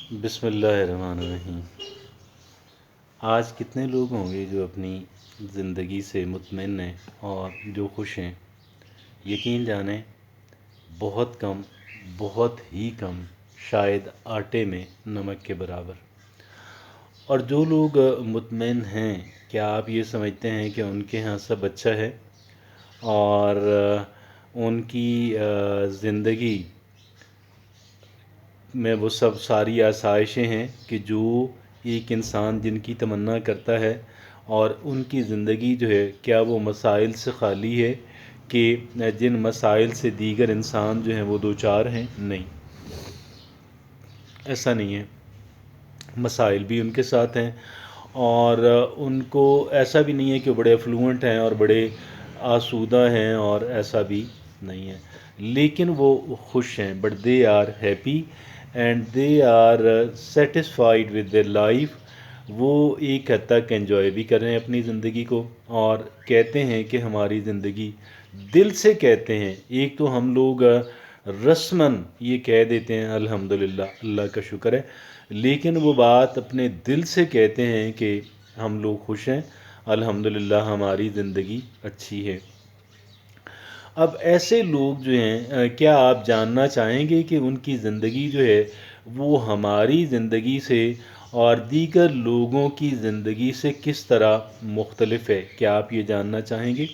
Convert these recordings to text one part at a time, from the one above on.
بسم اللہ الرحمن الرحیم۔ آج کتنے لوگ ہوں گے جو اپنی زندگی سے مطمئن ہیں اور جو خوش ہیں؟ یقین جانیں بہت کم، بہت ہی کم، شاید آٹے میں نمک کے برابر۔ اور جو لوگ مطمئن ہیں، کیا آپ یہ سمجھتے ہیں کہ ان کے ہاں سب اچھا ہے اور ان کی زندگی میں وہ سب ساری آسائشیں ہیں کہ جو ایک انسان جن کی تمنا کرتا ہے، اور ان کی زندگی جو ہے کیا وہ مسائل سے خالی ہے کہ جن مسائل سے دیگر انسان جو ہیں وہ دوچار ہیں؟ نہیں، ایسا نہیں ہے۔ مسائل بھی ان کے ساتھ ہیں، اور ان کو ایسا بھی نہیں ہے کہ وہ بڑے افلوئنٹ ہیں اور بڑے آسودہ ہیں، اور ایسا بھی نہیں ہے، لیکن وہ خوش ہیں، but they are happy and they are satisfied with their life. وہ ایک حد تک انجوائے بھی کر رہے ہیں اپنی زندگی کو، اور کہتے ہیں کہ ہماری زندگی، دل سے کہتے ہیں۔ ایک تو ہم لوگ رسماً یہ کہہ دیتے ہیں الحمدللہ، اللہ کا شکر ہے، لیکن وہ بات اپنے دل سے کہتے ہیں کہ ہم لوگ خوش ہیں، الحمدللہ ہماری زندگی اچھی ہے۔ اب ایسے لوگ جو ہیں، کیا آپ جاننا چاہیں گے کہ ان کی زندگی جو ہے وہ ہماری زندگی سے اور دیگر لوگوں کی زندگی سے کس طرح مختلف ہے؟ کیا آپ یہ جاننا چاہیں گے؟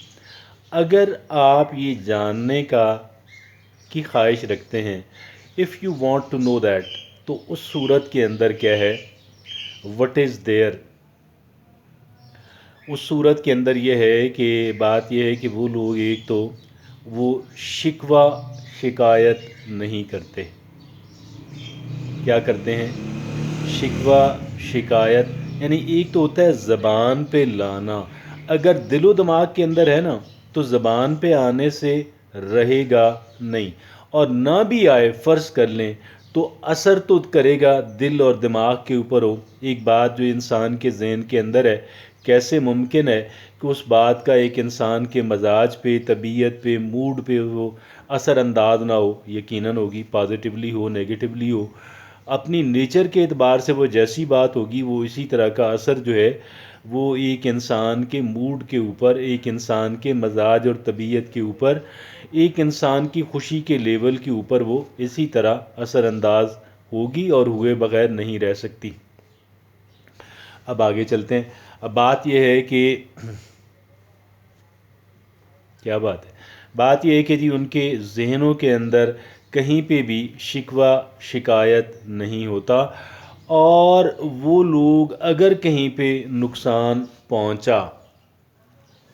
اگر آپ یہ جاننے کی خواہش رکھتے ہیں، if you want to know that, تو اس صورت کے اندر کیا ہے، وٹ از دیئر، اس صورت کے اندر یہ ہے کہ بات یہ ہے کہ وہ لوگ ایک تو وہ شکوہ شکایت نہیں کرتے۔ کیا کرتے ہیں؟ شکوہ شکایت، یعنی ایک تو ہوتا ہے زبان پہ لانا، اگر دل و دماغ کے اندر ہے نا تو زبان پہ آنے سے رہے گا نہیں، اور نہ بھی آئے فرض کر لیں تو اثر تو کرے گا دل اور دماغ کے اوپر ہو۔ ایک بات جو انسان کے ذہن کے اندر ہے، کیسے ممکن ہے کہ اس بات کا ایک انسان کے مزاج پہ، طبیعت پہ، موڈ پہ وہ اثر انداز نہ ہو؟ یقیناً ہوگی، پازیٹیولی ہو، نیگیٹیولی ہو، اپنی نیچر کے اعتبار سے وہ جیسی بات ہوگی وہ اسی طرح کا اثر جو ہے وہ ایک انسان کے موڈ کے اوپر، ایک انسان کے مزاج اور طبیعت کے اوپر، ایک انسان کی خوشی کے لیول کے اوپر وہ اسی طرح اثر انداز ہوگی اور ہوئے بغیر نہیں رہ سکتی۔ اب آگے چلتے ہیں۔ اب بات یہ ہے کہ کیا بات ہے؟ بات یہ ہے کہ جی ان کے ذہنوں کے اندر کہیں پہ بھی شکوہ شکایت نہیں ہوتا، اور وہ لوگ اگر کہیں پہ نقصان پہنچا،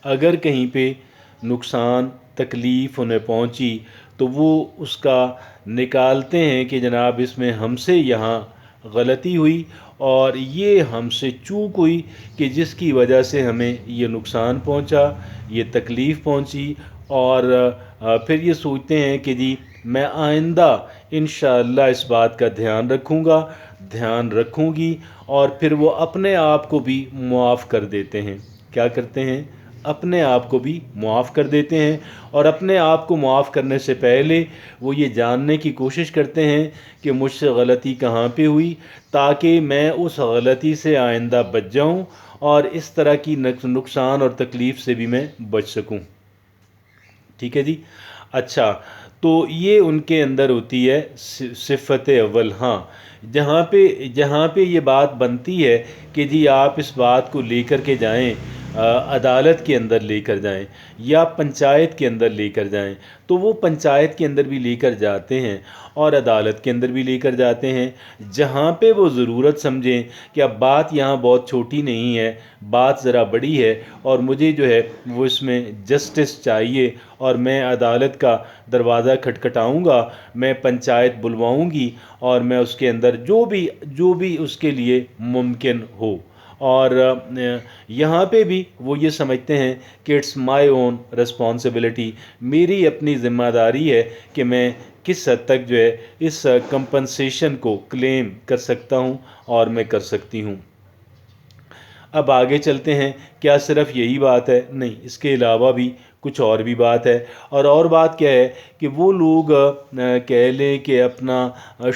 اگر کہیں پہ نقصان تکلیف انہیں پہنچی تو وہ اس کا نکالتے ہیں کہ جناب اس میں ہم سے یہاں غلطی ہوئی اور یہ ہم سے چوک ہوئی کہ جس کی وجہ سے ہمیں یہ نقصان پہنچا، یہ تکلیف پہنچی، اور پھر یہ سوچتے ہیں کہ جی میں آئندہ انشاءاللہ اس بات کا دھیان رکھوں گا، دھیان رکھوں گی، اور پھر وہ اپنے آپ کو بھی معاف کر دیتے ہیں۔ کیا کرتے ہیں؟ اپنے آپ کو بھی معاف کر دیتے ہیں، اور اپنے آپ کو معاف کرنے سے پہلے وہ یہ جاننے کی کوشش کرتے ہیں کہ مجھ سے غلطی کہاں پہ ہوئی، تاکہ میں اس غلطی سے آئندہ بچ جاؤں اور اس طرح کی نقصان اور تکلیف سے بھی میں بچ سکوں۔ ٹھیک ہے جی؟ اچھا، تو یہ ان کے اندر ہوتی ہے صفت اول۔ ہاں، جہاں پہ یہ بات بنتی ہے کہ جی آپ اس بات کو لے کر کے جائیں، عدالت کے اندر لے کر جائیں یا پنچایت کے اندر لے کر جائیں، تو وہ پنچایت کے اندر بھی لے کر جاتے ہیں اور عدالت کے اندر بھی لے کر جاتے ہیں، جہاں پہ وہ ضرورت سمجھیں کہ اب بات یہاں بہت چھوٹی نہیں ہے، بات ذرا بڑی ہے، اور مجھے جو ہے وہ اس میں جسٹس چاہیے، اور میں عدالت کا دروازہ کھٹکھٹاؤں گا، میں پنچایت بلواؤں گی، اور میں اس کے اندر جو بھی اس کے لیے ممکن ہو۔ اور یہاں پہ بھی وہ یہ سمجھتے ہیں کہ اٹس مائی اون رسپانسبلٹی، میری اپنی ذمہ داری ہے کہ میں کس حد تک جو ہے اس کمپنسیشن کو کلیم کر سکتا ہوں اور میں کر سکتی ہوں۔ اب آگے چلتے ہیں۔ کیا صرف یہی بات ہے؟ نہیں، اس کے علاوہ بھی کچھ اور بھی بات ہے، اور بات کیا ہے کہ وہ لوگ کہہ لیں کہ اپنا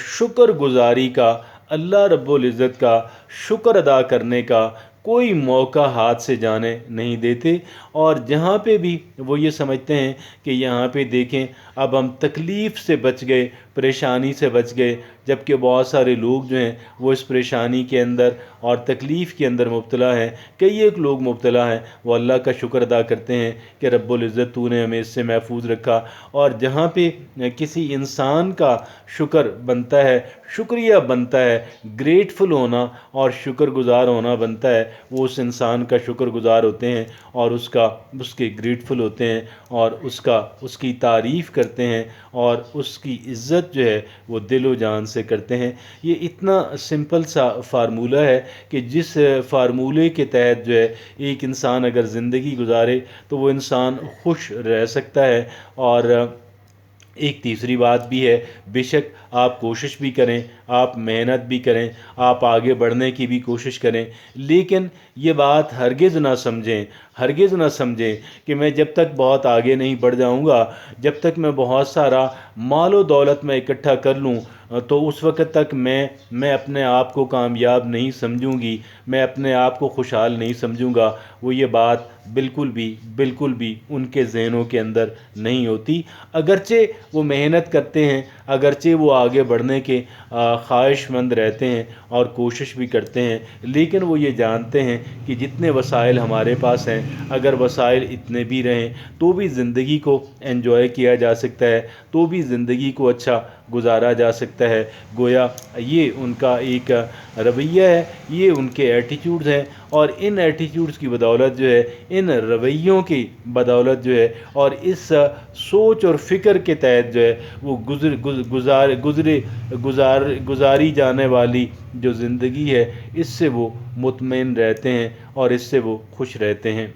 شکر گزاری کا اللہ رب العزت کا شکر ادا کرنے کا کوئی موقع ہاتھ سے جانے نہیں دیتے، اور جہاں پہ بھی وہ یہ سمجھتے ہیں کہ یہاں پہ دیکھیں اب ہم تکلیف سے بچ گئے، پریشانی سے بچ گئے، جبکہ بہت سارے لوگ جو ہیں وہ اس پریشانی کے اندر اور تکلیف کے اندر مبتلا ہیں، کئی ایک لوگ مبتلا ہیں، وہ اللہ کا شکر ادا کرتے ہیں کہ رب العزت تو نے ہمیں اس سے محفوظ رکھا۔ اور جہاں پہ کسی انسان کا شکر بنتا ہے، شکریہ بنتا ہے، گریٹفل ہونا اور شکر گزار ہونا بنتا ہے، وہ اس انسان کا شکر گزار ہوتے ہیں اور اس کے گریٹفل ہوتے ہیں اور اس کی تعریف کرتے ہیں اور اس کی عزت جو ہے وہ دل و جان سے کرتے ہیں۔ یہ اتنا سمپل سا فارمولہ ہے کہ جس فارمولے کے تحت جو ہے ایک انسان اگر زندگی گزارے تو وہ انسان خوش رہ سکتا ہے۔ اور ایک تیسری بات بھی ہے، بے شک آپ کوشش بھی کریں، آپ محنت بھی کریں، آپ آگے بڑھنے کی بھی کوشش کریں، لیکن یہ بات ہرگز نہ سمجھیں کہ میں جب تک بہت آگے نہیں بڑھ جاؤں گا، جب تک میں بہت سارا مال و دولت میں اکٹھا کر لوں تو اس وقت تک میں اپنے آپ کو کامیاب نہیں سمجھوں گی، میں اپنے آپ کو خوشحال نہیں سمجھوں گا۔ وہ یہ بات بالکل بھی ان کے ذہنوں کے اندر نہیں ہوتی، اگرچہ وہ محنت کرتے ہیں، اگرچہ وہ آگے بڑھنے کے خواہش مند رہتے ہیں اور کوشش بھی کرتے ہیں، لیکن وہ یہ جانتے ہیں کہ جتنے وسائل ہمارے پاس ہیں، اگر وسائل اتنے بھی رہیں تو بھی زندگی کو انجوائے کیا جا سکتا ہے، تو بھی زندگی کو اچھا گزارا جا سکتا ہے۔ گویا یہ ان کا ایک رویہ ہے، یہ ان کے ایٹیٹیوڈز ہیں، اور ان ایٹیٹیوڈز کی بدولت جو ہے، ان رویوں کی بدولت جو ہے، اور اس سوچ اور فکر کے تحت جو ہے وہ گزاری جانے والی جو زندگی ہے، اس سے وہ مطمئن رہتے ہیں اور اس سے وہ خوش رہتے ہیں۔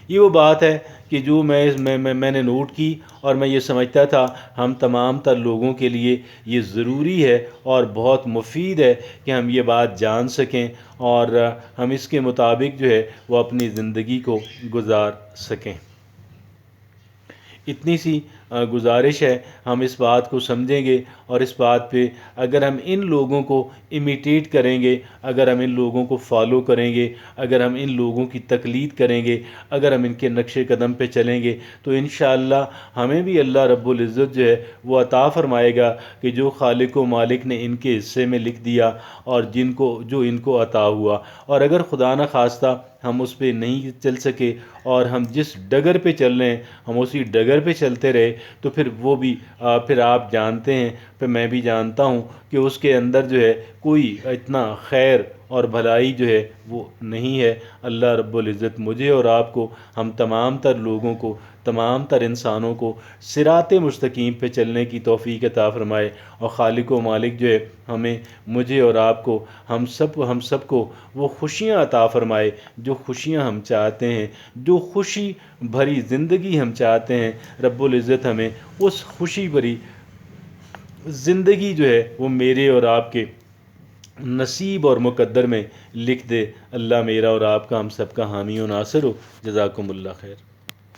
یہ وہ بات ہے کہ جو میں نے نوٹ کی، اور میں یہ سمجھتا تھا ہم تمام تر لوگوں کے لیے یہ ضروری ہے اور بہت مفید ہے کہ ہم یہ بات جان سکیں اور ہم اس کے مطابق جو ہے وہ اپنی زندگی کو گزار سکیں۔ اتنی سی گزارش ہے، ہم اس بات کو سمجھیں گے اور اس بات پہ اگر ہم ان لوگوں کو امیٹیٹ کریں گے، اگر ہم ان لوگوں کو فالو کریں گے، اگر ہم ان لوگوں کی تقلید کریں گے، اگر ہم ان کے نقش قدم پہ چلیں گے تو انشاءاللہ ہمیں بھی اللہ رب العزت جو ہے وہ عطا فرمائے گا کہ جو خالق و مالک نے ان کے حصے میں لکھ دیا اور جو ان کو عطا ہوا۔ اور اگر خدا نہ خواستہ ہم اس پہ نہیں چل سکے اور ہم جس ڈگر پہ چل رہے ہیں ہم اسی ڈگر پہ چلتے رہے تو پھر آپ جانتے ہیں، پھر میں بھی جانتا ہوں کہ اس کے اندر جو ہے کوئی اتنا خیر اور بھلائی جو ہے وہ نہیں ہے۔ اللہ رب العزت مجھے اور آپ کو، ہم تمام تر لوگوں کو، تمام تر انسانوں کو صراط مستقیم پہ چلنے کی توفیق عطا فرمائے، اور خالق و مالک جو ہے مجھے اور آپ کو، ہم سب کو وہ خوشیاں عطا فرمائے جو خوشیاں ہم چاہتے ہیں، جو خوشی بھری زندگی ہم چاہتے ہیں۔ رب العزت ہمیں اس خوشی بھری زندگی جو ہے وہ میرے اور آپ کے نصیب اور مقدر میں لکھ دے۔ اللہ میرا اور آپ کا، ہم سب کا حامی و ناصر ہو۔ جزاکم اللہ خیر۔